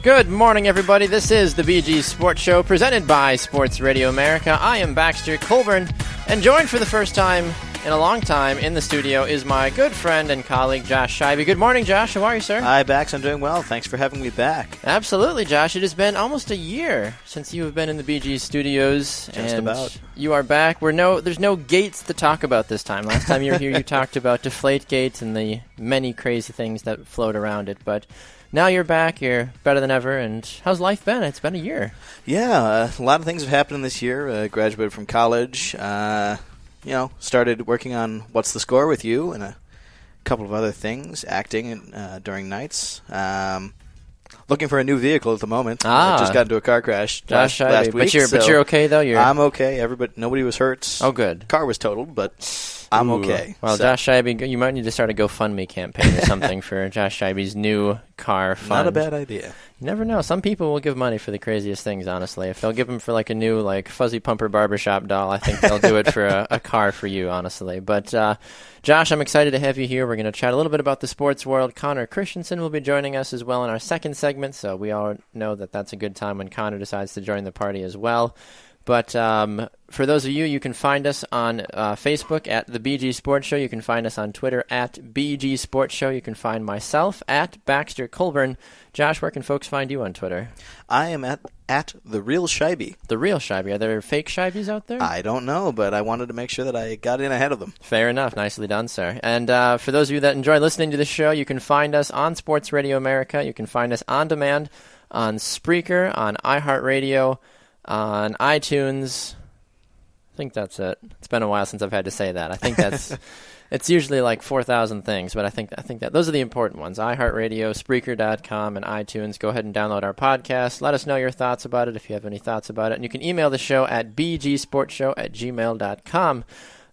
Good morning, everybody. This is the BG Sports Show presented by Sports Radio America. I am Baxter Colburn, and joined for the first time in a long time in the studio is my good friend and colleague, Josh Scheibe. Good morning, Josh. How are you, sir? Hi, Bax. I'm doing well. Thanks for having me back. Absolutely, Josh. It has been almost a year since you have been in the BG studios. Just about. You are back. There's no gates to talk about this time. Last time you were here, you talked about Deflategate and the many crazy things that float around it, but now you're back, you're better than ever, and how's life been? It's been a year. Yeah, a lot of things have happened this year. Graduated from college, started working on What's the Score with You and a couple of other things, acting during nights. Looking for a new vehicle at the moment. I just got into a car crash last week. But you're okay, though? I'm okay. Nobody was hurt. Oh, good. Car was totaled, but I'm okay. Well, Josh Scheibe, you might need to start a GoFundMe campaign or something for Josh Scheibe's new car fund. Not a bad idea. You never know. Some people will give money for the craziest things, honestly. If they'll give them for like a new Fuzzy Pumper barbershop doll, I think they'll do it for a car for you, honestly. But Josh, I'm excited to have you here. We're going to chat a little bit about the sports world. Connor Christensen will be joining us as well in our second segment, so we all know that that's a good time when Connor decides to join the party as well. But for those of you can find us on Facebook at The BG Sports Show. You can find us on Twitter at BG Sports Show. You can find myself at Baxter Colburn. Josh, where can folks find you on Twitter? I am at The Real Scheibe. The Real Scheibe. Are there fake Scheibes out there? I don't know, but I wanted to make sure that I got in ahead of them. Fair enough. Nicely done, sir. And for those of you that enjoy listening to the show, you can find us on Sports Radio America. You can find us on demand on Spreaker, on iHeartRadio, on iTunes. I think that's it. It's been a while since I've had to say that. I think that's it's usually like 4,000 things, but I think that those are the important ones. iHeartRadio, Spreaker.com, and iTunes. Go ahead and download our podcast. Let us know your thoughts about it if you have any thoughts about it. And you can email the show at bgsportshow@gmail.com.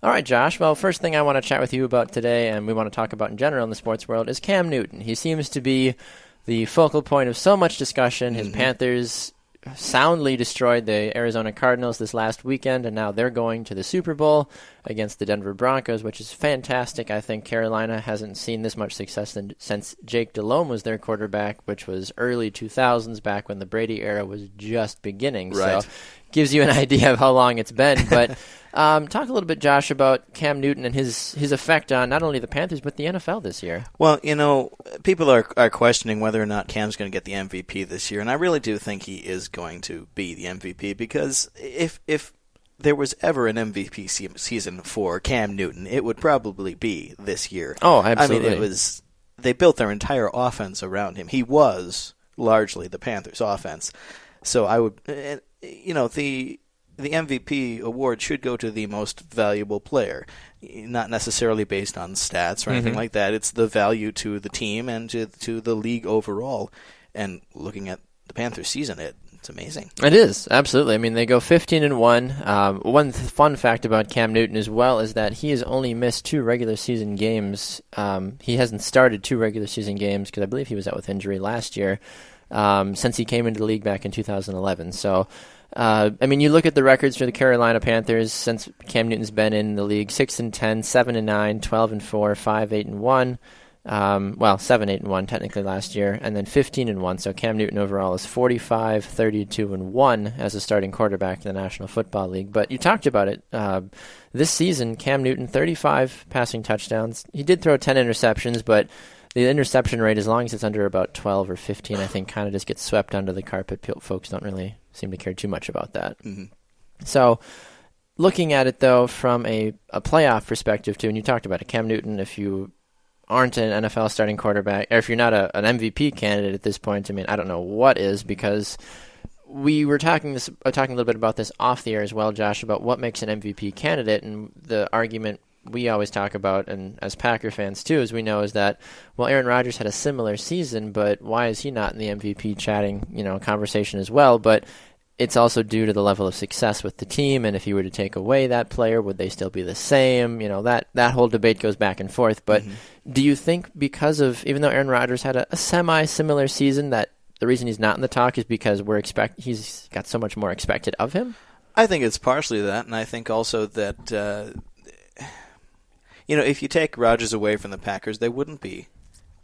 All right, Josh. Well, first thing I want to chat with you about today, and we want to talk about in general in the sports world, is Cam Newton. He seems to be the focal point of so much discussion. His Panthers soundly destroyed the Arizona Cardinals this last weekend, and now they're going to the Super Bowl against the Denver Broncos, which is fantastic. I think Carolina hasn't seen this much success since Jake Delhomme was their quarterback, which was early 2000s, back when the Brady era was just beginning. Right. So gives you an idea of how long it's been. But talk a little bit, Josh, about Cam Newton and his effect on not only the Panthers but the NFL this year. Well, people are questioning whether or not Cam's going to get the MVP this year, and I really do think he is going to be the MVP, because if there was ever an MVP season for Cam Newton, it would probably be this year. Oh, absolutely. I mean, they built their entire offense around him. He was largely the Panthers' offense. So I would, the MVP award should go to the most valuable player, not necessarily based on stats or anything like that. It's the value to the team and to the league overall. And looking at the Panthers season, it's amazing. It is, absolutely. I mean, they go 15-1. One fun fact about Cam Newton as well is that he has only missed 2 regular season games. He hasn't started 2 regular season games because I believe he was out with injury last year since he came into the league back in 2011. So, you look at the records for the Carolina Panthers since Cam Newton's been in the league: 6-10, 7-9, 12-4, 5-8-1. 7-8-1 technically last year, and then 15-1. So Cam Newton overall is 45, 32-1 as a starting quarterback in the National Football League. But you talked about it. This season, Cam Newton, 35 passing touchdowns. He did throw 10 interceptions, but the interception rate, as long as it's under about 12 or 15, I think kind of just gets swept under the carpet. Folks don't really seem to care too much about that. So looking at it, though, from a playoff perspective, too, and you talked about it, Cam Newton, if you aren't an NFL starting quarterback, or if you're not an MVP candidate at this point, I don't know what is, because we were talking a little bit about this off the air as well, Josh, about what makes an MVP candidate, and the argument we always talk about, and as Packer fans too, as we know, is that, well, Aaron Rodgers had a similar season, but why is he not in the MVP conversation as well? But it's also due to the level of success with the team, and if you were to take away that player, would they still be the same? That whole debate goes back and forth. But do you think because of, even though Aaron Rodgers had a semi-similar season, that the reason he's not in the talk is because he's got so much more expected of him? I think it's partially that, and I think also that if you take Rodgers away from the Packers, they wouldn't be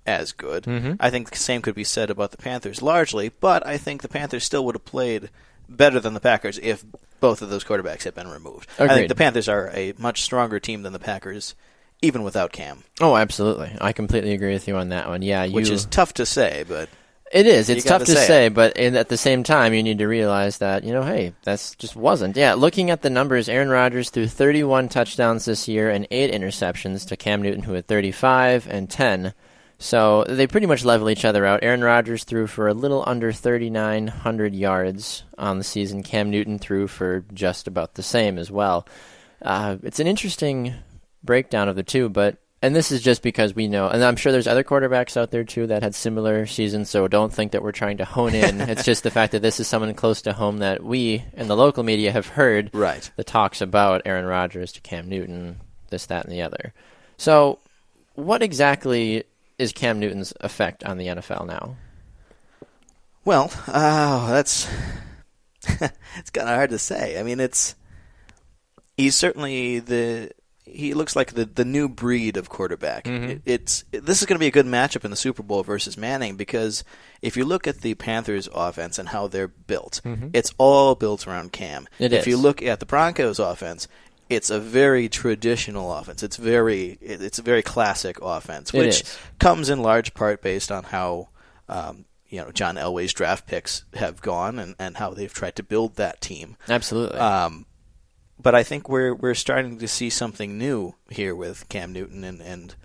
as good. Mm-hmm. I think the same could be said about the Panthers largely, but I think the Panthers still would have played better than the Packers if both of those quarterbacks had been removed. Agreed. I think the Panthers are a much stronger team than the Packers, even without Cam. Oh, absolutely. I completely agree with you on that one. Yeah, which is tough to say, but it is. It's tough to say, it. But at the same time, you need to realize that, hey, that's just wasn't. Yeah, looking at the numbers, Aaron Rodgers threw 31 touchdowns this year and 8 interceptions to Cam Newton, who had 35 and 10. So they pretty much level each other out. Aaron Rodgers threw for a little under 3,900 yards on the season. Cam Newton threw for just about the same as well. It's an interesting breakdown of the two, and this is just because we know, and I'm sure there's other quarterbacks out there too that had similar seasons, so don't think that we're trying to hone in. It's just the fact that this is someone close to home that we in the local media have heard the talks about Aaron Rodgers to Cam Newton, this, that, and the other. So what exactly is Cam Newton's effect on the NFL now? Well, that's it's kind of hard to say. I mean, he's certainly he looks like the new breed of quarterback. Mm-hmm. This is going to be a good matchup in the Super Bowl versus Manning, because if you look at the Panthers' offense and how they're built, it's all built around Cam. If you look at the Broncos' offense, it's a very traditional offense. It's a very classic offense, which comes in large part based on how John Elway's draft picks have gone and how they've tried to build that team. Absolutely. But I think we're starting to see something new here with Cam Newton and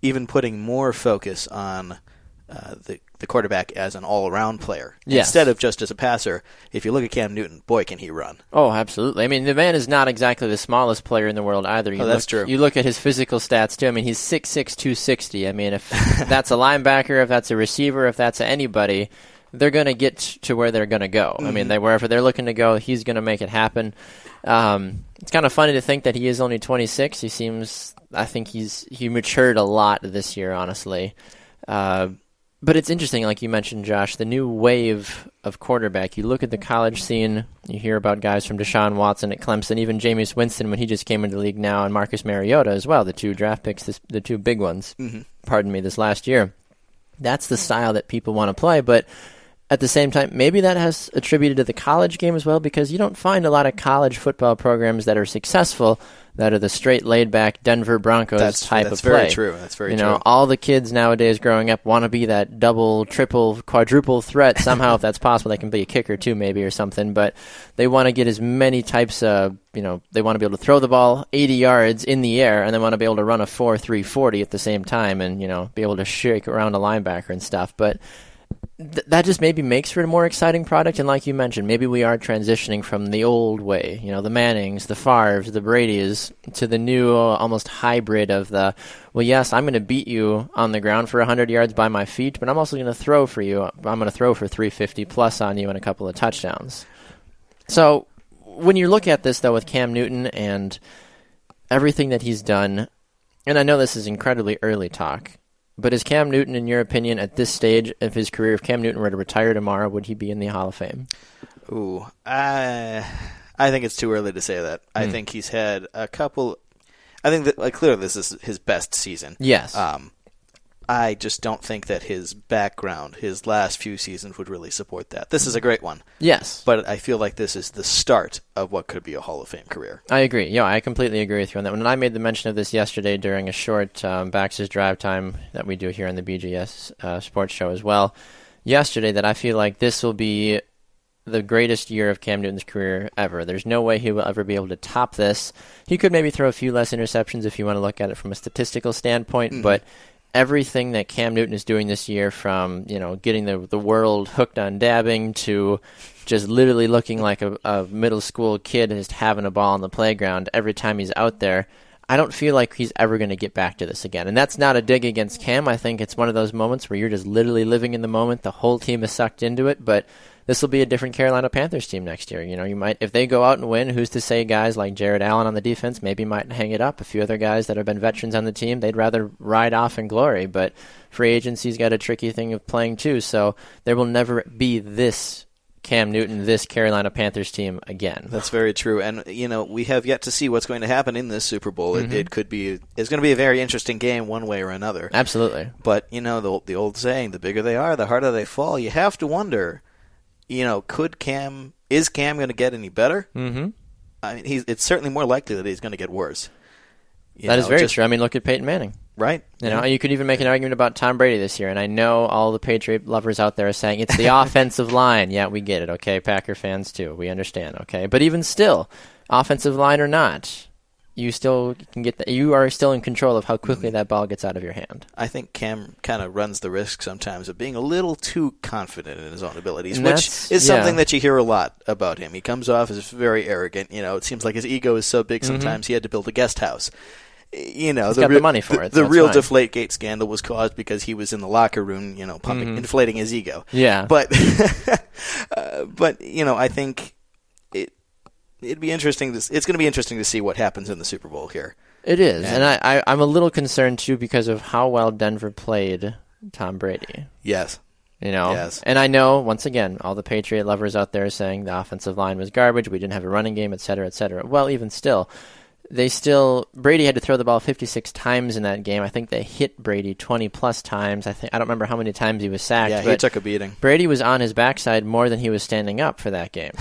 even putting more focus on the quarterback as an all-around player instead of just as a passer. If you look at Cam Newton, boy, can he run. Oh, absolutely. I mean, the man is not exactly the smallest player in the world either. That's true. You look at his physical stats, too. I mean, he's 6'6", 260. I mean, if that's a linebacker, if that's a receiver, if that's anybody, they're going to get to where they're going to go. I mean, wherever they're looking to go, he's going to make it happen. It's kind of funny to think that he is only 26. I think he matured a lot this year, honestly. But it's interesting, like you mentioned, Josh, the new wave of quarterback. You look at the college scene, you hear about guys from Deshaun Watson at Clemson, even Jameis Winston when he just came into the league now, and Marcus Mariota as well, the 2 draft picks, the 2 big ones, this last year. That's the style that people want to play, but at the same time, maybe that has attributed to the college game as well, because you don't find a lot of college football programs that are successful that are the straight, laid-back Denver Broncos type of play. That's very true. All the kids nowadays growing up want to be that double, triple, quadruple threat. Somehow, if that's possible, they can be a kicker too, maybe, or something. But they want to get as many types of, they want to be able to throw the ball 80 yards in the air, and they want to be able to run a 4.3 40 at the same time and, be able to shake around a linebacker and stuff. But that just maybe makes for a more exciting product, and like you mentioned, maybe we are transitioning from the old way, the Mannings, the Favres, the Bradys, to the new almost hybrid of the, well, yes, I'm going to beat you on the ground for 100 yards by my feet, but I'm also going to throw for you. I'm going to throw for 350 plus on you and a couple of touchdowns. So when you look at this, though, with Cam Newton and everything that he's done, and I know this is incredibly early talk, but is Cam Newton, in your opinion, at this stage of his career, if Cam Newton were to retire tomorrow, would he be in the Hall of Fame? Ooh, I think it's too early to say that. I think he's had a couple. I think that clearly this is his best season. Yes. I just don't think that his background, his last few seasons, would really support that. This is a great one. Yes. But I feel like this is the start of what could be a Hall of Fame career. I agree. Yeah, I completely agree with you on that one. And I made the mention of this yesterday during a short Baxter's Drive Time that we do here on the BGS Sports Show as well. Yesterday, that I feel like this will be the greatest year of Cam Newton's career ever. There's no way he will ever be able to top this. He could maybe throw a few less interceptions if you want to look at it from a statistical standpoint, but everything that Cam Newton is doing this year, from getting the world hooked on dabbing to just literally looking like a middle school kid just having a ball on the playground every time he's out there, I don't feel like he's ever going to get back to this again. And that's not a dig against Cam. I think it's one of those moments where you're just literally living in the moment. The whole team is sucked into it, but this will be a different Carolina Panthers team next year. You might, if they go out and win, who's to say guys like Jared Allen on the defense maybe might hang it up. A few other guys that have been veterans on the team, they'd rather ride off in glory. But free agency's got a tricky thing of playing too, so there will never be this Cam Newton this Carolina Panthers team again. That's very true. And, we have yet to see what's going to happen in this Super Bowl. It's going to be a very interesting game one way or another. Absolutely. But, the old saying, the bigger they are, the harder they fall. You have to wonder, is Cam going to get any better? Mm-hmm. I mean, it's certainly more likely that he's going to get worse. That is very true. I mean, look at Peyton Manning. Right. You could even make an argument about Tom Brady this year, and I know all the Patriot lovers out there are saying it's the offensive line. Yeah, we get it, okay? Packer fans too. We understand, okay? But even still, offensive line or not, you still can get you are still in control of how quickly that ball gets out of your hand. I think Cam kind of runs the risk sometimes of being a little too confident in his own abilities, and which is something that you hear a lot about him. He comes off as very arrogant. It seems like his ego is so big sometimes he had to build a guest house. He's got the money for it. The real Deflategate scandal was caused because he was in the locker room, pumping, inflating his ego. Yeah. But, I think it'd be interesting. It's going to be interesting to see what happens in the Super Bowl here. It is, and I'm a little concerned too because of how well Denver played Tom Brady. Yes. Yes. And I know, once again, all the Patriot lovers out there are saying the offensive line was garbage, we didn't have a running game, et cetera, et cetera. Well, even still, Brady had to throw the ball 56 times in that game. I think they hit Brady 20-plus times. I don't remember how many times he was sacked. Yeah, he took a beating. Brady was on his backside more than he was standing up for that game.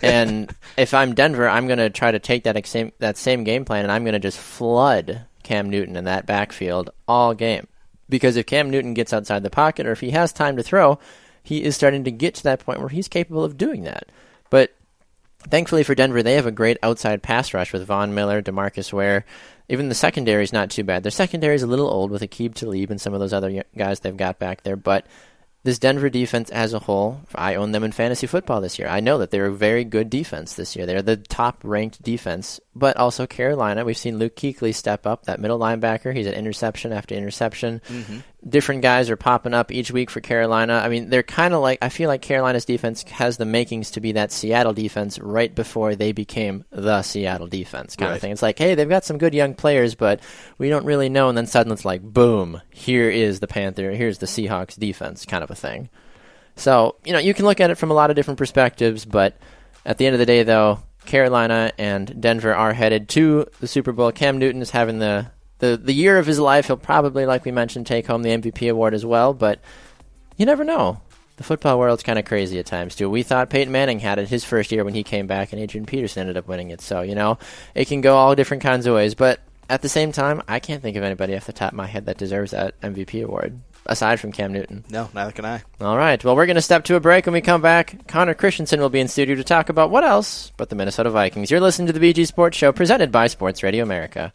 And if I'm Denver, I'm going to try to take that same game plan, and I'm going to just flood Cam Newton in that backfield all game. Because if Cam Newton gets outside the pocket, or if he has time to throw, he is starting to get to that point where he's capable of doing that. But thankfully for Denver, they have a great outside pass rush with Von Miller, DeMarcus Ware. Even the secondary is not too bad. Their secondary is a little old with Aqib Talib and some of those other guys they've got back there. But this Denver defense as a whole, I own them in fantasy football this year. I know that they're a very good defense this year. They're the top-ranked defense. But also Carolina, we've seen Luke Kuechly step up, that middle linebacker. He's at interception after interception. Mm-hmm. Different guys are popping up each week for Carolina. I mean, they're kind of like, I feel like Carolina's defense has the makings to be that Seattle defense right before they became the Seattle defense kind of thing. It's like, hey, they've got some good young players, but we don't really know. And then suddenly it's like, boom, here is the here's the Seahawks defense kind of a thing. So, you can look at it from a lot of different perspectives, but at the end of the day, though, Carolina and Denver are headed to the Super Bowl. Cam Newton is having the year of his life. He'll probably, like we mentioned, take home the MVP award as well, but you never know. The football world's kind of crazy at times, too. We thought Peyton Manning had it his first year when he came back, and Adrian Peterson ended up winning it. So, it can go all different kinds of ways. But at the same time, I can't think of anybody off the top of my head that deserves that MVP award, aside from Cam Newton. No, neither can I. All right. Well, we're going to step to a break. When we come back, Connor Christensen will be in studio to talk about what else but the Minnesota Vikings. You're listening to the BG Sports Show, presented by Sports Radio America.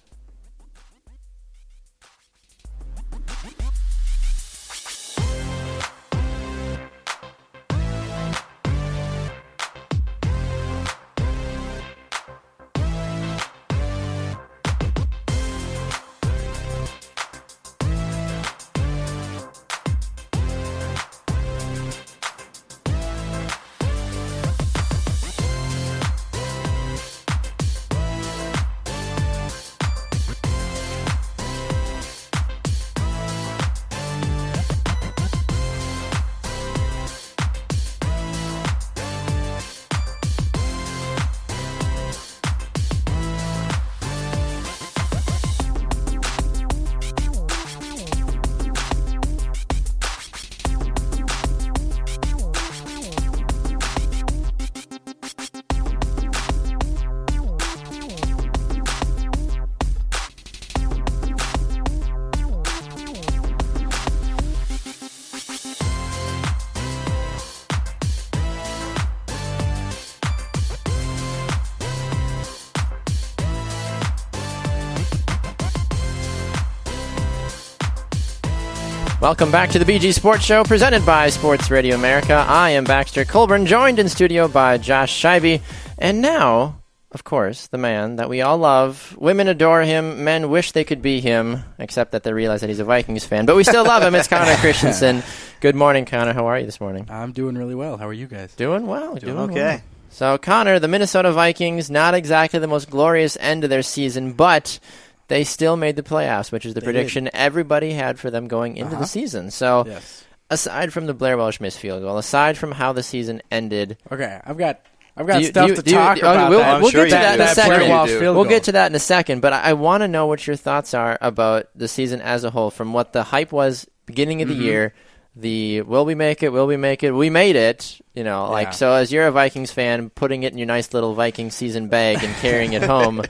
Welcome back to the BG Sports Show, presented by Sports Radio America. I am Baxter Colburn, joined in studio by Josh Scheibe. And now, of course, the man that we all love. Women adore him. Men wish they could be him, except that they realize that he's a Vikings fan. But we still love him. It's Connor Christensen. Good morning, Connor. How are you this morning? I'm doing really well. How are you guys? Doing well. Doing okay. Well. So, Connor, the Minnesota Vikings, not exactly the most glorious end of their season, but they still made the playoffs, which is the prediction everybody had for them going into the season. So, aside from the Blair Welsh missed field goal, aside from how the season ended. Okay, I've got stuff to talk about. We'll get to that in a second. We'll get to that in a second, but I want to know what your thoughts are about the season as a whole, from what the hype was beginning of the year. Will we make it? We made it. So as you're a Vikings fan, putting it in your nice little Viking season bag and carrying it home.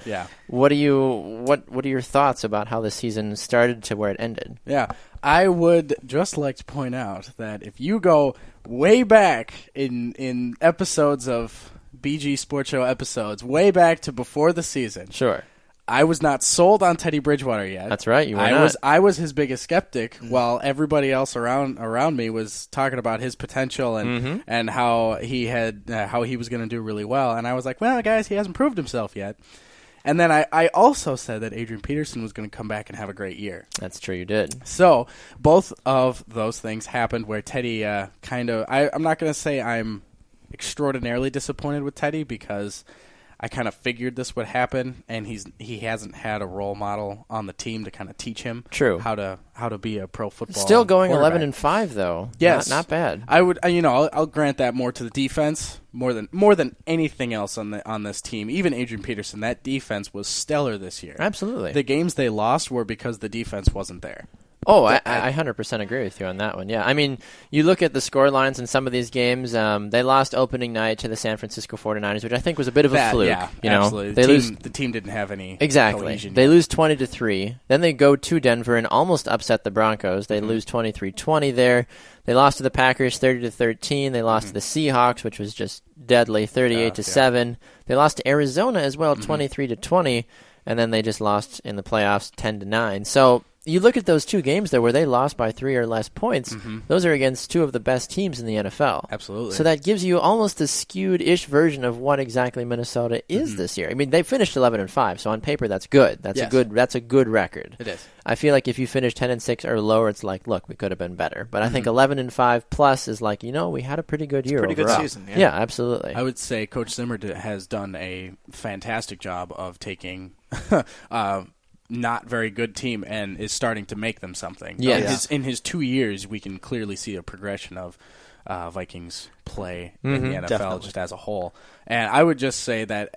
What are your thoughts about how the season started to where it ended? Yeah, I would just like to point out that if you go way back in episodes of BG Sports Show episodes, way back to before the season. Sure. I was not sold on Teddy Bridgewater yet. That's right, you were not. I was his biggest skeptic, while everybody else around me was talking about his potential and how he was going to do really well. And I was like, well, guys, he hasn't proved himself yet. And then I also said that Adrian Peterson was going to come back and have a great year. That's true, you did. So both of those things happened where Teddy I'm not going to say I'm extraordinarily disappointed with Teddy, because I kind of figured this would happen, and he hasn't had a role model on the team to kind of teach him how to be a pro football. Still going 11-5 though. Yes, not bad. I would I'll grant that more to the defense more than anything else on this team. Even Adrian Peterson, that defense was stellar this year. Absolutely. The games they lost were because the defense wasn't there. Oh, I 100% agree with you on that one. Yeah, I mean, you look at the score lines in some of these games. They lost opening night to the San Francisco 49ers, which I think was a bit of a fluke. Yeah, absolutely. The team didn't have any cohesion They yet. lose 20-3. Then they go to Denver and almost upset the Broncos. They lose 23-20 there. They lost to the Packers 30-13. They lost to the Seahawks, which was just deadly, 38-7. They lost to Arizona as well, 23-20, and then they just lost in the playoffs 10-9. So you look at those two games there where they lost by 3 or less points. Those are against two of the best teams in the NFL. Absolutely. So that gives you almost a skewed-ish version of what exactly Minnesota is this year. I mean, they finished 11-5, so on paper that's good. That's a good record. It is. I feel like if you finish 10-6 or lower, it's like, look, we could have been better. But I think 11-5 plus is like, we had a pretty good year overall. Pretty good season. Yeah, absolutely. I would say Coach Zimmer has done a fantastic job of taking not very good team and is starting to make them something. Yes. In his 2 years, we can clearly see a progression of Vikings play in the NFL Definitely. just as a whole. And I would just say that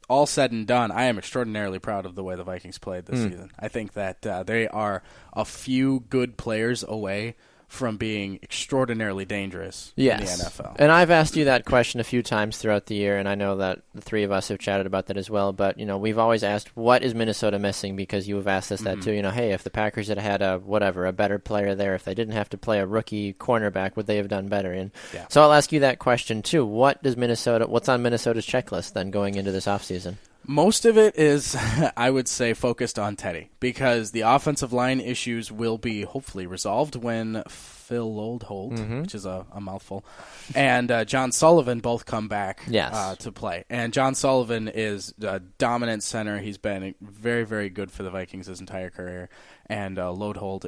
all said and done, I am extraordinarily proud of the way the Vikings played this season. I think that they are a few good players away from being extraordinarily dangerous in the NFL. And I've asked you that question a few times throughout the year, and I know that the three of us have chatted about that as well. But, we've always asked, what is Minnesota missing? Because you have asked us that too. Hey, if the Packers had had a better player there, if they didn't have to play a rookie cornerback, would they have done better? And so I'll ask you that question too. What's on Minnesota's checklist then going into this offseason? Most of it is, I would say, focused on Teddy, because the offensive line issues will be hopefully resolved when Phil Lodeholt, which is a mouthful, and John Sullivan both come back to play. And John Sullivan is a dominant center. He's been very, very good for the Vikings his entire career. And Lodeholt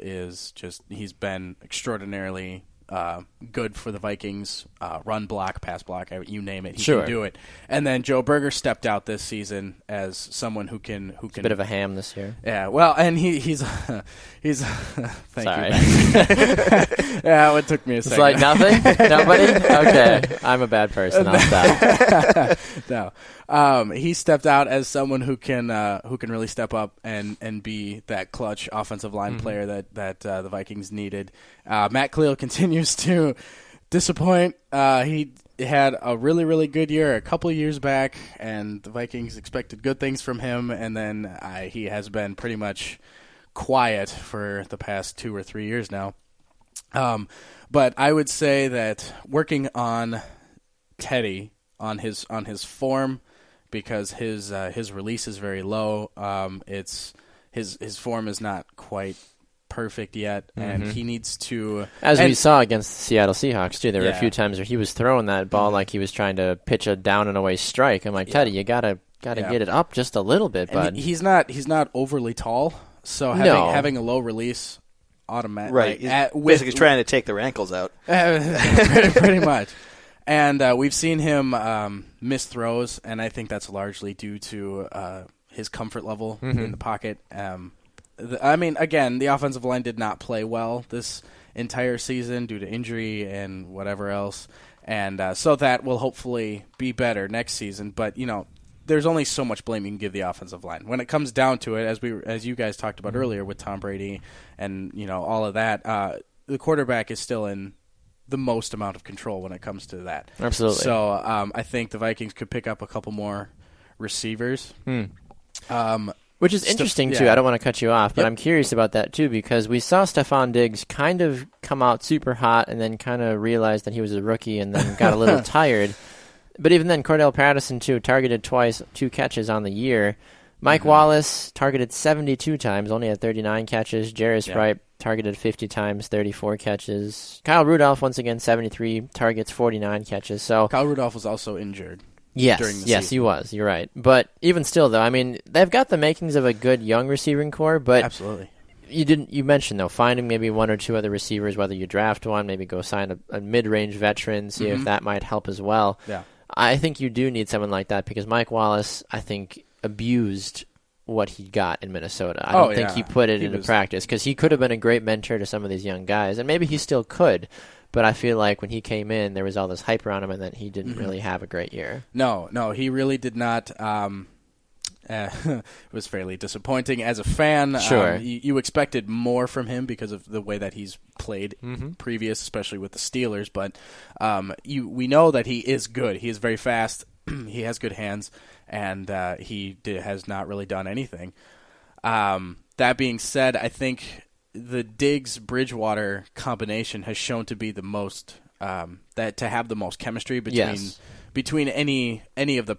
he's been extraordinarily good for the Vikings, run block, pass block, you name it, he can do it. And then Joe Berger stepped out this season as someone who can a bit of a ham this year. Yeah, well, and he's thank Sorry. you. Yeah, it took me a second. It's like nothing? Nobody? Okay. I'm a bad person. I'll stop. No. He stepped out as someone who can really step up and be that clutch offensive line player that the Vikings needed. Matt Khalil continues to disappoint. He had a really, really good year a couple of years back, and the Vikings expected good things from him, and then he has been pretty much quiet for the past 2 or 3 years now. But I would say that working on Teddy, on his form, because his release is very low. His form is not quite perfect yet, and he needs to. We saw against the Seattle Seahawks too, there were a few times where he was throwing that ball like he was trying to pitch a down and away strike. I'm like, Teddy, you gotta get it up just a little bit, bud. He's not overly tall, so having a low release automatic, right? Basically trying to take their ankles out, pretty much. And we've seen him miss throws, and I think that's largely due to his comfort level in the pocket. I mean, again, the offensive line did not play well entire season due to injury and whatever else. And so that will hopefully be better next season. But, there's only so much blame you can give the offensive line. When it comes down to it, as you guys talked about earlier with Tom Brady and, all of that, the quarterback is still in the most amount of control when it comes to that. Absolutely. So I think the Vikings could pick up a couple more receivers. Which is interesting, too. I don't want to cut you off, but I'm curious about that, too, because we saw Stephon Diggs kind of come out super hot and then kind of realized that he was a rookie and then got a little tired. But even then, Cordell Patterson, too, targeted twice, 2 catches on the year. Mike Wallace targeted 72 times, only had 39 catches. Jarius Wright targeted 50 times, 34 catches. Kyle Rudolph, once again, 73 targets, 49 catches. So Kyle Rudolph was also injured. Yes, he was. You're right. But even still, though, I mean, they've got the makings of a good young receiving core. But absolutely, you mentioned though finding maybe 1 or 2 other receivers, whether you draft one, maybe go sign a mid-range veteran, see if that might help as well. Yeah, I think you do need someone like that because Mike Wallace, I think, abused what he got in Minnesota. I don't think he put it into practice because he could have been a great mentor to some of these young guys, and maybe he still could. But I feel like when he came in, there was all this hype around him, and that he didn't really have a great year. No, he really did not. It was fairly disappointing as a fan. Sure. You expected more from him because of the way that he's played previous, especially with the Steelers. But we know that he is good. He is very fast. He has good hands, and has not really done anything. That being said, I think the Diggs-Bridgewater combination has shown to be the most to have the most chemistry between any of the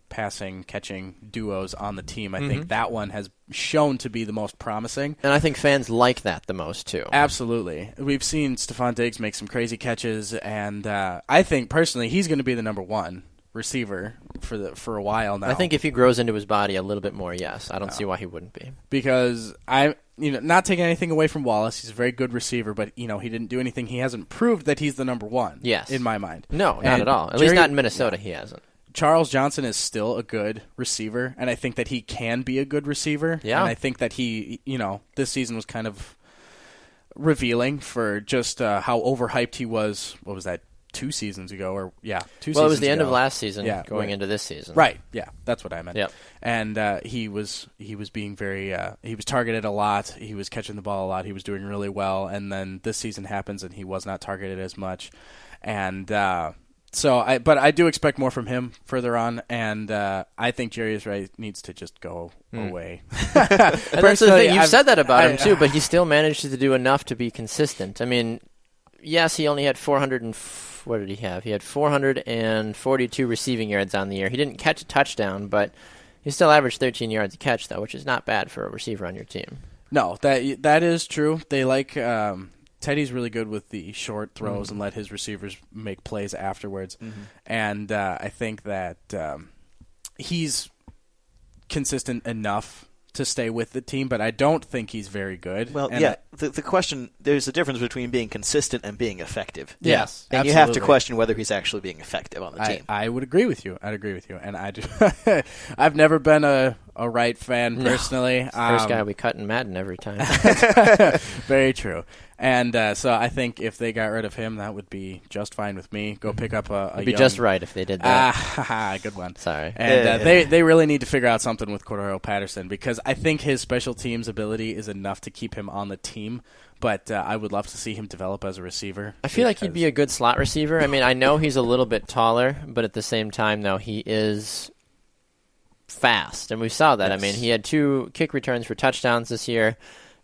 passing catching duos on the team. I think that one has shown to be the most promising, and I think fans like that the most too. Absolutely, we've seen Stephon Diggs make some crazy catches, and I think personally he's going to be the number 1 receiver for a while now. I think if he grows into his body a little bit more, yes. I don't see why he wouldn't be. Because not taking anything away from Wallace, he's a very good receiver, but he didn't do anything. He hasn't proved that he's the number 1. Yes. In my mind. No, not at all. At least not in Minnesota, he hasn't. Charles Johnson is still a good receiver, and I think that he can be a good receiver. Yeah. And I think that he, this season was kind of revealing for just how overhyped he was. What was that? 2 seasons ago, 2 seasons ago. Well, it was the end of last season, going into this season. Right, yeah, that's what I meant. Yep. And he was being very, he was targeted a lot, he was catching the ball a lot, he was doing really well, and then this season happens and he was not targeted as much. And but I do expect more from him further on, and I think Jarius Wright needs to just go away. That's the thing, you've said that about him too, but he still managed to do enough to be consistent. I mean, yes, he only had 400 what did he have? He had 442 receiving yards on the year. He didn't catch a touchdown, but he still averaged 13 yards a catch, though, which is not bad for a receiver on your team. No, that is true. They like Teddy's really good with the short throws and let his receivers make plays afterwards. And I think that he's consistent enough to stay with the team, but I don't think he's very good. Well, the question, there's a difference between being consistent and being effective. Yes, and absolutely. You have to question whether he's actually being effective on the team. I would agree with you. And I do. I've never been a Wright fan personally. First guy we cut in Madden every time. Very true. And so I think if they got rid of him, that would be just fine with me. Go pick up a It'd be just right if they did that. Good one. Sorry. And they really need to figure out something with Cordell Patterson because I think his special teams ability is enough to keep him on the team. But I would love to see him develop as a receiver. I feel like he'd be a good slot receiver. I mean, I know he's a little bit taller, but at the same time, though, he is fast. And we saw that. Yes. I mean, he had 2 kick returns for touchdowns this year.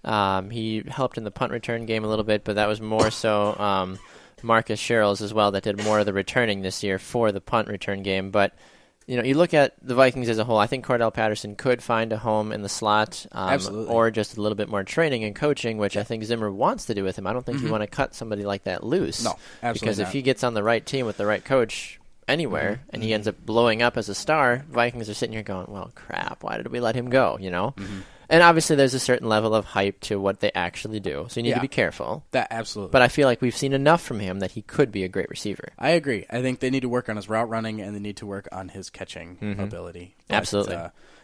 He helped in the punt return game a little bit, but that was more so Marcus Sherrills as well that did more of the returning this year for the punt return game. But, you look at the Vikings as a whole, I think Cordell Patterson could find a home in the slot or just a little bit more training and coaching, which I think Zimmer wants to do with him. I don't think you want to cut somebody like that loose. No, absolutely because not. If he gets on the right team with the right coach anywhere and he ends up blowing up as a star, Vikings are sitting here going, well, crap, why did we let him go, And obviously there's a certain level of hype to what they actually do, so you need to be careful. That absolutely. But I feel like we've seen enough from him that he could be a great receiver. I agree. I think they need to work on his route running, and they need to work on his catching ability. But, Absolutely.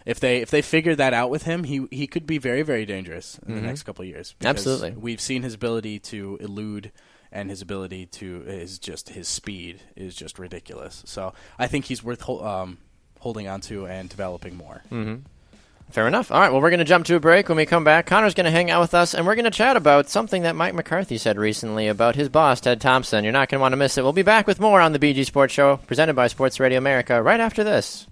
If they figure that out with him, he could be very, very dangerous in the next couple of years. Absolutely. We've seen his ability to elude, and his ability his speed is just ridiculous. So I think he's worth holding on to and developing more. Fair enough. All right, well, we're going to jump to a break. When we come back, Connor's going to hang out with us, and we're going to chat about something that Mike McCarthy said recently about his boss, Ted Thompson. You're not going to want to miss it. We'll be back with more on the BG Sports Show, presented by Sports Radio America, right after this.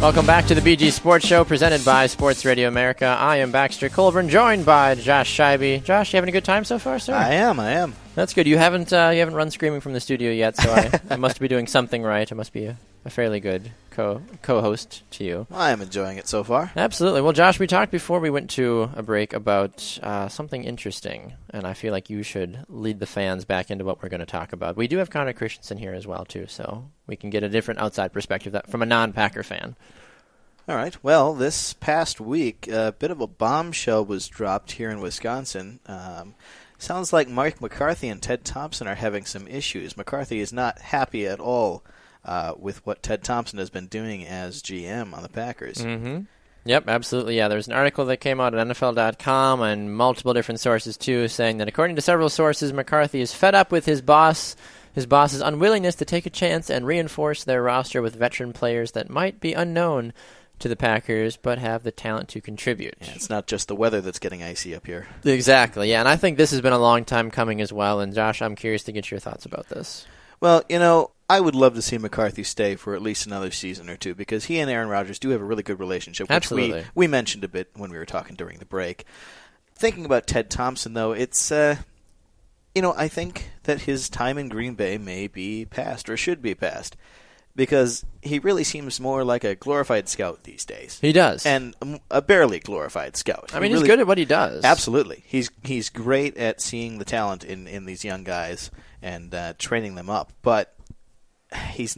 Welcome back to the BG Sports Show, presented by Sports Radio America. I am Baxter Colburn, joined by Josh Scheibe. Josh, you having a good time so far, sir? I am. That's good. You haven't run screaming from the studio yet, so I must be doing something right. I must be a fairly good co-host to you. I am enjoying it so far. Absolutely. Well, Josh, we talked before we went to a break about something interesting, and I feel like you should lead the fans back into what we're going to talk about. We do have Connor Christensen here as well, too, so we can get a different outside perspective from a non-Packer fan. All right. Well, this past week, a bit of a bombshell was dropped here in Wisconsin. Sounds like Mike McCarthy and Ted Thompson are having some issues. McCarthy is not happy at all with what Ted Thompson has been doing as GM on the Packers. Mm-hmm. Yep, absolutely. Yeah, there's an article that came out at NFL.com and multiple different sources, too, saying that according to several sources, McCarthy is fed up with his boss's unwillingness to take a chance and reinforce their roster with veteran players that might be unknown to the Packers, but have the talent to contribute. Yeah, it's not just the weather that's getting icy up here. Exactly, yeah, and I think this has been a long time coming as well, and Josh, I'm curious to get your thoughts about this. Well, I would love to see McCarthy stay for at least another season or two, because he and Aaron Rodgers do have a really good relationship, which Absolutely. we mentioned a bit when we were talking during the break. Thinking about Ted Thompson, though, it's, I think that his time in Green Bay may be past, or should be past, because he really seems more like a glorified scout these days. He does. And a barely glorified scout. I mean, he's good at what he does. Absolutely. He's great at seeing the talent in these young guys and training them up. But he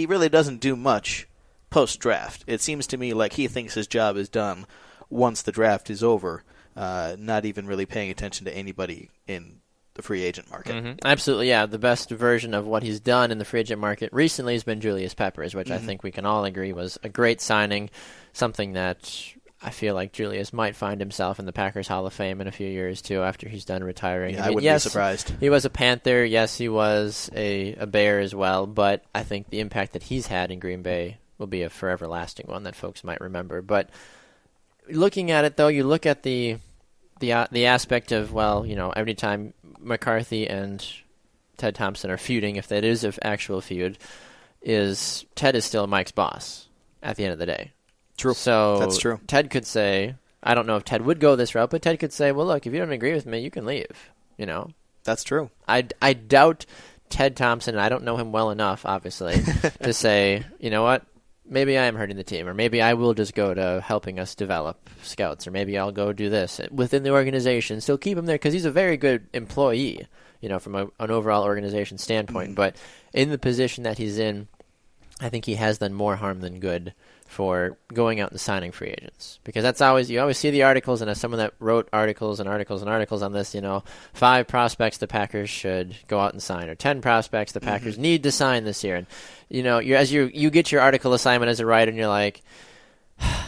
really doesn't do much post-draft. It seems to me like he thinks his job is done once the draft is over, not even really paying attention to anybody in the free agent market. Mm-hmm. Absolutely, yeah. The best version of what he's done in the free agent market recently has been Julius Peppers, which I think we can all agree was a great signing, something that I feel like Julius might find himself in the Packers Hall of Fame in a few years, too, after he's done retiring. Yeah, I wouldn't be surprised. He was a Panther. Yes, he was a Bear as well. But I think the impact that he's had in Green Bay will be a forever lasting one that folks might remember. But looking at it, though, you look at the aspect of, well, every time McCarthy and Ted Thompson are feuding, if that is an actual feud, is Ted is still Mike's boss at the end of the day. True. So that's true. Ted could say, I don't know if Ted would go this route, but Ted could say, well, look, if you don't agree with me, you can leave. That's true. I doubt Ted Thompson, and I don't know him well enough, obviously, to say, you know what, maybe I am hurting the team, or maybe I will just go to helping us develop scouts, or maybe I'll go do this within the organization. Still keep him there because he's a very good employee, from an overall organization standpoint. But in the position that he's in, I think he has done more harm than good for going out and signing free agents. Because you always see the articles, and as someone that wrote articles on this, 5 prospects the Packers should go out and sign, or 10 prospects the Packers need to sign this year. And, as you get your article assignment as a writer, and you're like,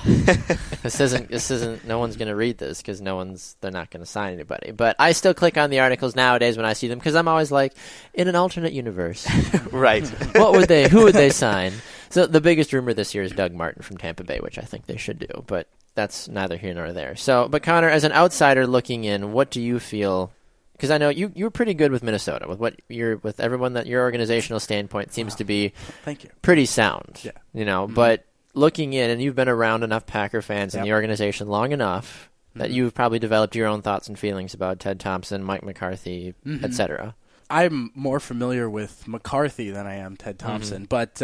this isn't, no one's going to read this because they're not going to sign anybody. But I still click on the articles nowadays when I see them because I'm always like, in an alternate universe. Right. Who would they sign? So the biggest rumor this year is Doug Martin from Tampa Bay, which I think they should do, but that's neither here nor there. So, but Connor, as an outsider looking in, what do you feel? Because I know you were pretty good with Minnesota, with everyone that your organizational standpoint seems to be Thank you. Pretty sound. Yeah. But looking in, and you've been around enough Packer fans in the organization long enough that you've probably developed your own thoughts and feelings about Ted Thompson, Mike McCarthy, etc. I'm more familiar with McCarthy than I am Ted Thompson, but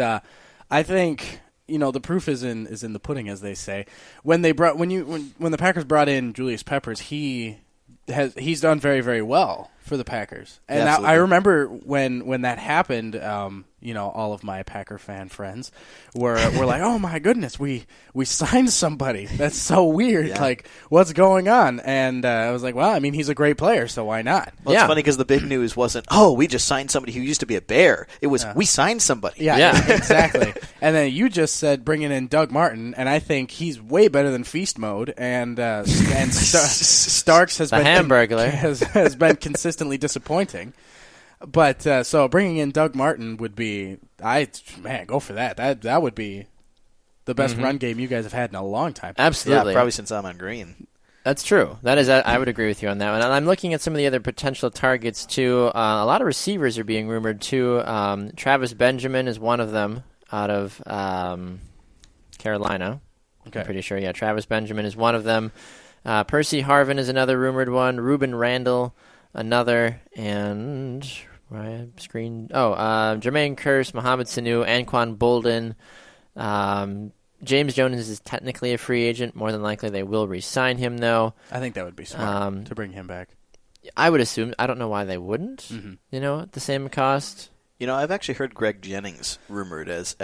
I think the proof is in the pudding, as they say. When the Packers brought in Julius Peppers, he's done very, very well for the Packers, and I remember when that happened. All of my Packer fan friends were like, "Oh my goodness, we signed somebody. That's so weird. Yeah. Like, what's going on?" And I was like, "Well, I mean, he's a great player, so why not?" Well, it's funny because the big news wasn't, we just signed somebody who used to be a Bear. It was, we signed somebody. Yeah. Exactly. And then you just said bringing in Doug Martin, and I think he's way better than Feast Mode. And Starks has been Hamburglar has been consistently disappointing. But so bringing in Doug Martin would be, go for that. That would be the best run game you guys have had in a long time. Absolutely. Yeah, probably since I'm on green. That's true. I would agree with you on that one. And I'm looking at some of the other potential targets, too. A lot of receivers are being rumored, too. Travis Benjamin is one of them out of Carolina. Okay. I'm pretty sure. Yeah, Travis Benjamin is one of them. Percy Harvin is another rumored one. Reuben Randall, another. And Jermaine Kearse, Mohamed Sanu, Anquan Bolden. James Jones is technically a free agent. More than likely they will re-sign him, though. I think that would be smart to bring him back. I would assume. I don't know why they wouldn't, at the same cost. I've actually heard Greg Jennings rumored as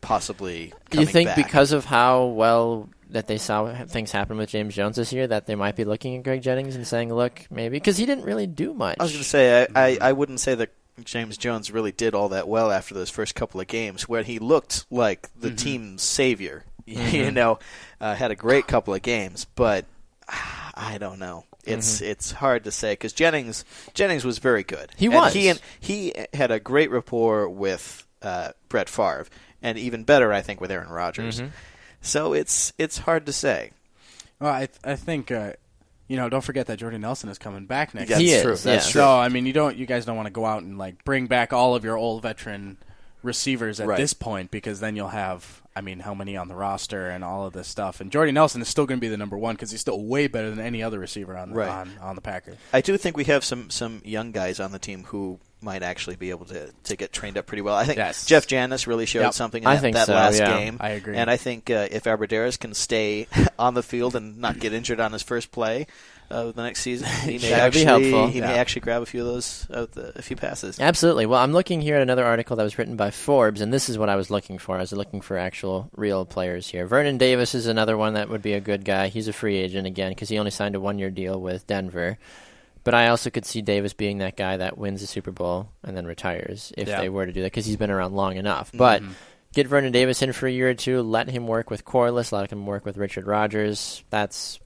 possibly coming back. Do you think because of how well that they saw things happen with James Jones this year that they might be looking at Greg Jennings and saying, look, maybe? Because he didn't really do much. I was going to say, I wouldn't say that James Jones really did all that well after those first couple of games where he looked like the team's savior. Had a great couple of games, but I don't know. It's hard to say because Jennings was very good. He was. He had a great rapport with Brett Favre, and even better, I think, with Aaron Rodgers. So it's hard to say. Well, I think don't forget that Jordy Nelson is coming back next year. year. True. That's true. So I mean, you guys don't want to go out and bring back all of your old veteran receivers at this point because then you'll have, how many on the roster and all of this stuff. And Jordy Nelson is still going to be the number one because he's still way better than any other receiver on the Packers. I do think we have some young guys on the team who might actually be able to get trained up pretty well. I think Jeff Janis really showed something in that last game. I agree. And I think if Aberdarius can stay on the field and not get injured on his first play the next season, he may actually grab a few of those a few passes. Absolutely. Well, I'm looking here at another article that was written by Forbes, and this is what I was looking for. I was looking for actual real players here. Vernon Davis is another one that would be a good guy. He's a free agent again because he only signed a 1-year deal with Denver. But I also could see Davis being that guy that wins the Super Bowl and then retires if they were to do that because he's been around long enough. But get Vernon Davis in for a year or two, let him work with Corliss, let him work with Richard Rodgers. That's,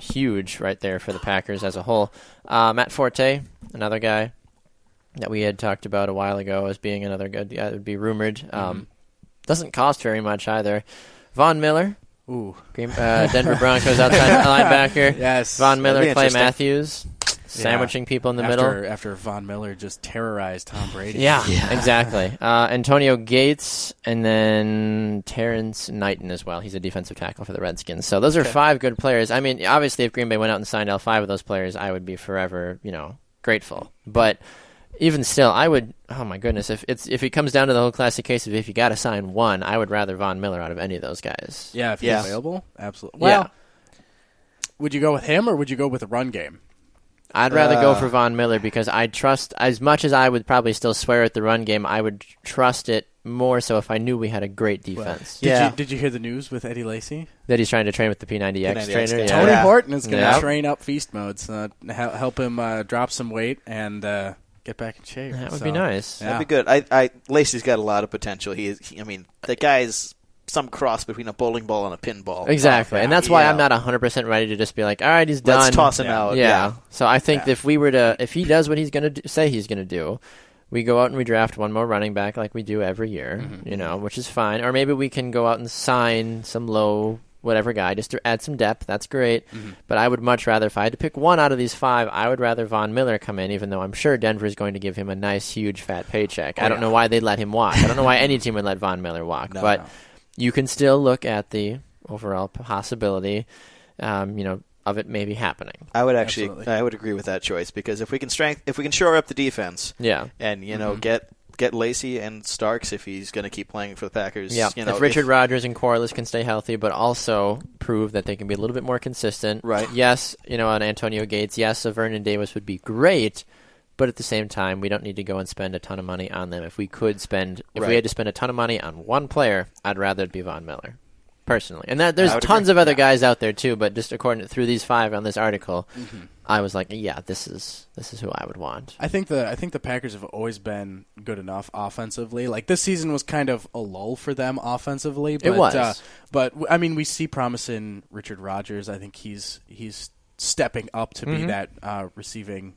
huge right there for the Packers as a whole. Matt Forte, another guy that we had talked about a while ago as being another good guy that would be rumored. Doesn't cost very much either. Von Miller. Ooh. Denver Broncos outside linebacker. Yes. Von Miller, Clay Matthews. Sandwiching people in the middle. After Von Miller just terrorized Tom Brady. Yeah. Exactly. Antonio Gates, and then Terrence Knighton as well. He's a defensive tackle for the Redskins. So those are 5 good players. I mean, obviously, if Green Bay went out and signed all 5 of those players, I would be forever, grateful. But even still, I would. Oh my goodness! If it comes down to the whole classic case of if you got to sign one, I would rather Von Miller out of any of those guys. Yeah, if he's available, absolutely. Well, would you go with him or would you go with a run game? I'd rather go for Von Miller because I trust, as much as I would probably still swear at the run game, I would trust it more so if I knew we had a great defense. Did you hear the news with Eddie Lacy? That he's trying to train with the P90X trainer? Yeah. Tony Horton is going to train up feast modes, help him drop some weight and get back in shape. That would be nice. That'd be good. Lacey's got a lot of potential. The guy's some cross between a bowling ball and a pinball. Exactly, and that's why I'm not 100% ready to just be like, all right, he's done. Let's toss him out. Yeah. So I think if he does what he's going to say he's going to do, we go out and we draft one more running back like we do every year, which is fine. Or maybe we can go out and sign some low whatever guy just to add some depth. That's great. But I would much rather, if I had to pick one out of these 5, I would rather Von Miller come in, even though I'm sure Denver is going to give him a nice, huge, fat paycheck. I don't know why they'd let him walk. I don't know why any team would let Von Miller walk. No. You can still look at the overall possibility, of it maybe happening. I would agree with that choice because if we can shore up the defense, and get Lacey and Starks if he's going to keep playing for the Packers. Yeah. If Richard Rodgers and Corliss can stay healthy, but also prove that they can be a little bit more consistent. Right. Yes, an Antonio Gates. Yes, a Vernon Davis would be great. But at the same time, we don't need to go and spend a ton of money on them. If we had to spend a ton of money on one player, I'd rather it be Von Miller, personally. And there's tons of other guys out there too. But just through these 5 on this article, I was like, yeah, this is who I would want. I think the Packers have always been good enough offensively. Like this season was kind of a lull for them offensively. But, it was, but I mean, we see promise in Richard Rodgers. I think he's stepping up to be that receiving.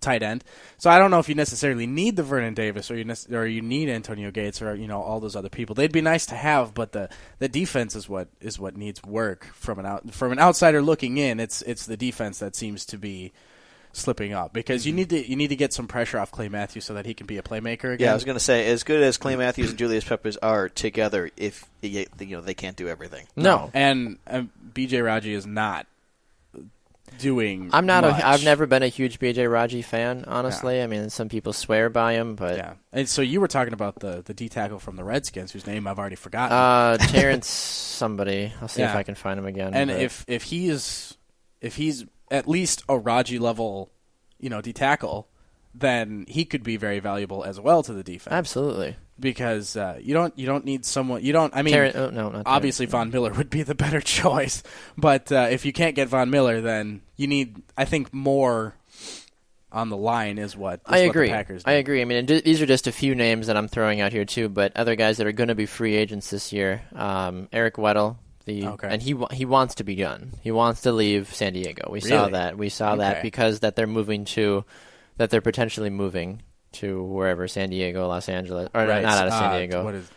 Tight end. So I don't know if you necessarily need the Vernon Davis or you need Antonio Gates or all those other people. They'd be nice to have, but the defense is what needs work from an outsider looking in. It's the defense that seems to be slipping up because you need to get some pressure off Clay Matthews so that he can be a playmaker again. Yeah, I was going to say as good as Clay Matthews and Julius Peppers are together, if they can't do everything. No, and BJ Raji is not doing. I've never been a huge BJ Raji fan, honestly. Yeah. I mean, some people swear by him, but yeah. And so you were talking about the D tackle from the Redskins, whose name I've already forgotten. Terrence somebody. I'll see if I can find him again. And if he's at least a Raji level, D tackle, then he could be very valuable as well to the defense. Absolutely. Because you don't need someone. You don't. I mean, obviously Von Miller would be the better choice. But if you can't get Von Miller, then you need. I think more on the line is what. I agree. What the Packers do. I agree. I mean, these are just a few names that I'm throwing out here too. But other guys that are going to be free agents this year. Eric Weddle. And he wants to be done. He wants to leave San Diego. We saw that. We saw that because that they're potentially moving to wherever, San Diego, Los Angeles, or not out of San Diego. What is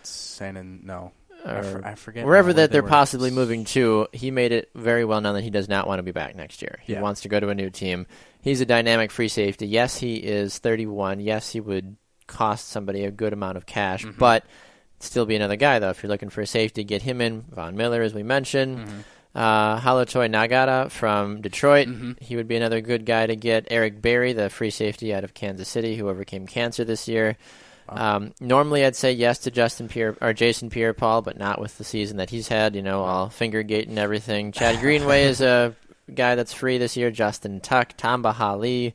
I forget. Wherever that they're possibly moving to, he made it very well known that he does not want to be back next year. He wants to go to a new team. He's a dynamic free safety. Yes, he is 31. Yes, he would cost somebody a good amount of cash, but still be another guy, though. If you're looking for a safety, get him in. Von Miller, as we mentioned. Halatoy Nagata from Detroit. He would be another good guy to get. Eric Berry, the free safety out of Kansas City, who overcame cancer this year. Normally, I'd say yes to Jason Pierre-Paul, but not with the season that he's had. All Fingergate and everything. Chad Greenway is a guy that's free this year. Justin Tuck, Tamba Hali.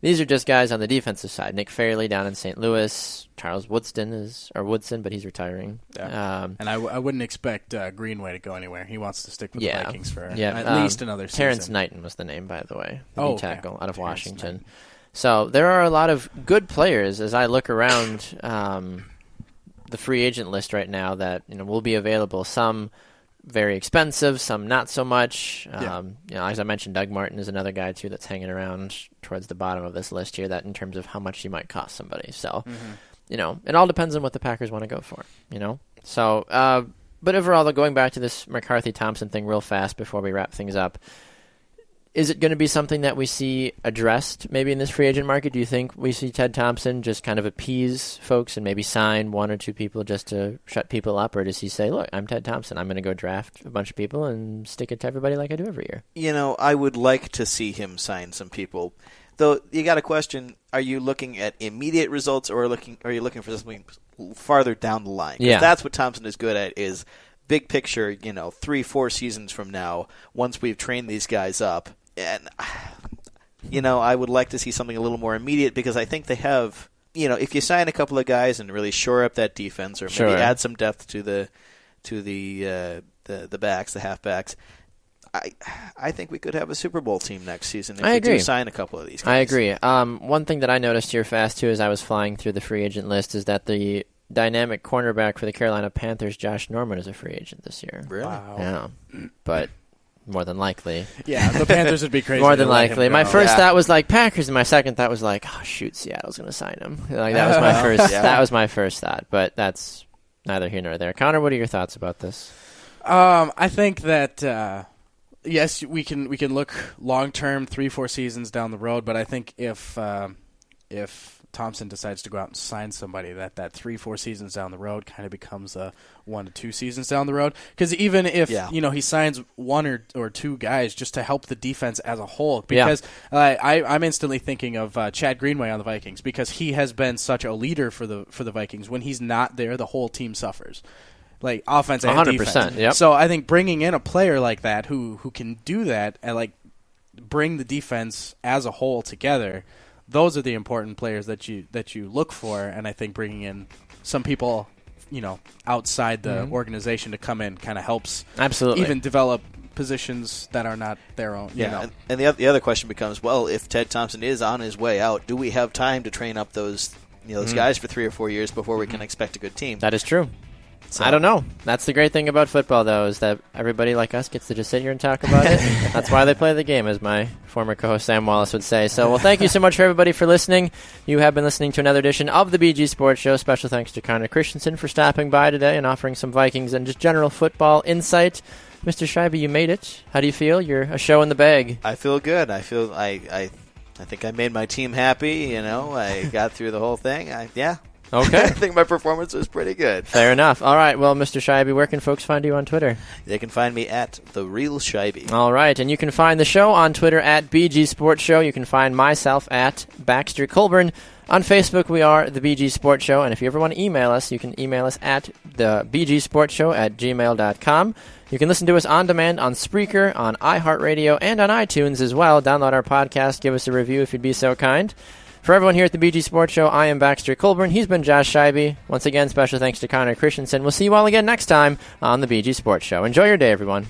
These are just guys on the defensive side. Nick Fairley down in St. Louis. Charles Woodson, but he's retiring. Yeah. And I wouldn't expect Greenway to go anywhere. He wants to stick with the Vikings for at least another season. Terrence Knighton was the name, by the way, the D tackle out of Washington. So there are a lot of good players as I look around the free agent list right now that will be available. Some very expensive, some not so much. As I mentioned, Doug Martin is another guy too that's hanging around towards the bottom of this list here. That in terms of how much he might cost somebody. So, it all depends on what the Packers want to go for. So, but overall, going back to this McCarthy Thompson thing real fast before we wrap things up. Is it going to be something that we see addressed maybe in this free agent market? Do you think we see Ted Thompson just kind of appease folks and maybe sign one or two people just to shut people up? Or does he say, look, I'm Ted Thompson. I'm going to go draft a bunch of people and stick it to everybody like I do every year? I would like to see him sign some people. Though you got a question, are you looking at immediate results or are you looking for something farther down the line? 'Cause that's what Thompson is good at is big picture, 3-4 seasons from now, once we've trained these guys up. And, I would like to see something a little more immediate because I think they have, if you sign a couple of guys and really shore up that defense or maybe add some depth to the backs, the halfbacks, I think we could have a Super Bowl team next season if we do sign a couple of these guys. I agree. One thing that I noticed here fast, too, as I was flying through the free agent list is that the dynamic cornerback for the Carolina Panthers, Josh Norman, is a free agent this year. Really? Wow. Yeah. But more than likely. Yeah, the Panthers would be crazy. More than likely. My first thought was like Packers, and my second thought was like, oh shoot, Seattle's going to sign him. Like that was my first. That was my first thought. But that's neither here nor there. Connor, what are your thoughts about this? I think that yes, we can look long term, 3-4 seasons down the road. But I think if Thompson decides to go out and sign somebody, that 3-4 seasons down the road kind of becomes a 1 to 2 seasons down the road. Because even if he signs one or two guys just to help the defense as a whole, because I'm instantly thinking of Chad Greenway on the Vikings because he has been such a leader for the Vikings. When he's not there, the whole team suffers. Like offense and 100%, defense. Yep. So I think bringing in a player like that who can do that and like bring the defense as a whole together. Those are the important players that you look for, and I think bringing in some people, outside the organization to come in kind of helps. Absolutely. Even develop positions that are not their own. Yeah, and the other question becomes, well, if Ted Thompson is on his way out, do we have time to train up those guys for 3 or 4 years before we can expect a good team? That is true. So. I don't know. That's the great thing about football, though, is that everybody like us gets to just sit here and talk about it. That's why they play the game, as my former co-host Sam Wallace would say. So, well, thank you so much for everybody for listening. You have been listening to another edition of the BG Sports Show. Special thanks to Connor Christensen for stopping by today and offering some Vikings and just general football insight. Mr. Scheibe, you made it. How do you feel? You're a show in the bag. I feel good. I think I made my team happy. I got through the whole thing. Okay. I think my performance was pretty good. Fair enough. All right. Well, Mr. Scheibe, where can folks find you on Twitter? They can find me at TheRealScheibe. All right. And you can find the show on Twitter at BG Sports Show. You can find myself at Baxter Colburn. On Facebook, we are The BG Sports Show. And if you ever want to email us, you can email us at thebgsportshow@gmail.com. You can listen to us on demand on Spreaker, on iHeartRadio, and on iTunes as well. Download our podcast. Give us a review if you'd be so kind. For everyone here at the BG Sports Show, I am Baxter Colburn. He's been Josh Scheibe. Once again, special thanks to Connor Christensen. We'll see you all again next time on the BG Sports Show. Enjoy your day, everyone.